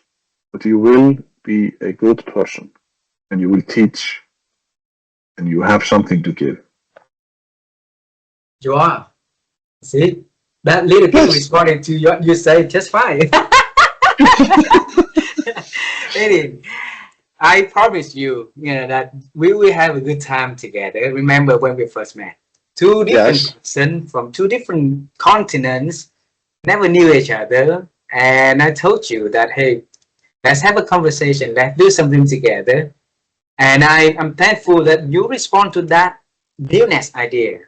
but you will be a good person, and you will teach, and you have something to give. You are. See, that little kid responding to you say just fine. Hedinn, I promise you, you know, that we will have a good time together. Remember when we first met? 2 different persons from 2 different continents, never knew each other, and I told you that, hey, let's have a conversation. Let's do something together. And I'm thankful that you respond to that newness idea.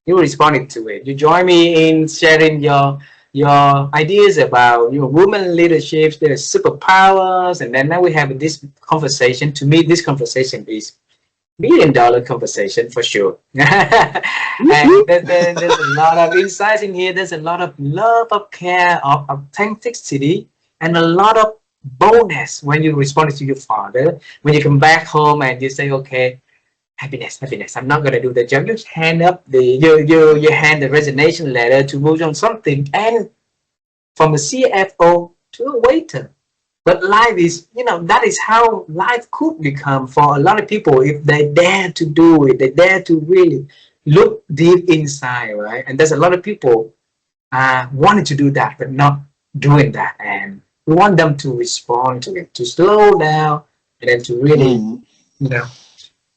You responded to it. You join me in sharing your ideas about your women leadership, their superpowers, and then now we have this conversation. To me, this conversation is $1 million conversation for sure. And there's a lot of insights in here. There's a lot of love, of care, of authenticity, and a lot of boldness when you respond to your father. When you come back home and you say, okay, happiness, I'm not gonna do the job. You hand up you hand the resignation letter to move on something, and from a CFO to a waiter. But life is, that is how life could become for a lot of people if they dare to do it. They dare to really look deep inside, right? And there's a lot of people wanting to do that, but not doing that. And we want them to respond to it, to slow down, and then to really,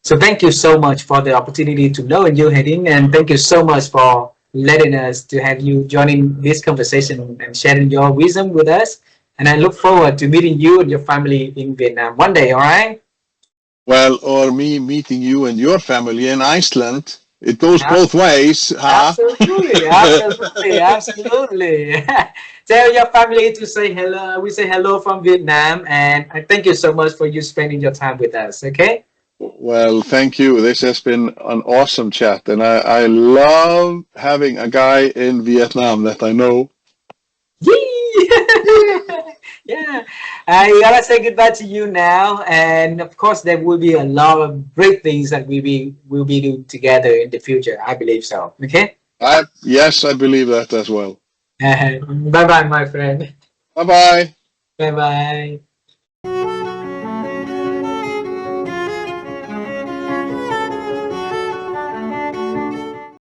So thank you so much for the opportunity to know you, Hedinn, and thank you so much for letting us to have you joining this conversation and sharing your wisdom with us. And I look forward to meeting you and your family in Vietnam one day, all right? Well, or me meeting you and your family in Iceland. It goes both ways, huh? Absolutely. Tell your family to say hello. We say hello from Vietnam, and I thank you so much for you spending your time with us, okay? Well, thank you. This has been an awesome chat, and I love having a guy in Vietnam that I know. Yeah, I gotta say goodbye to you now, and of course there will be a lot of great things that will be doing together in the future. I believe so. Okay. Yes, I believe that as well. Bye bye, my friend. Bye bye. Bye bye.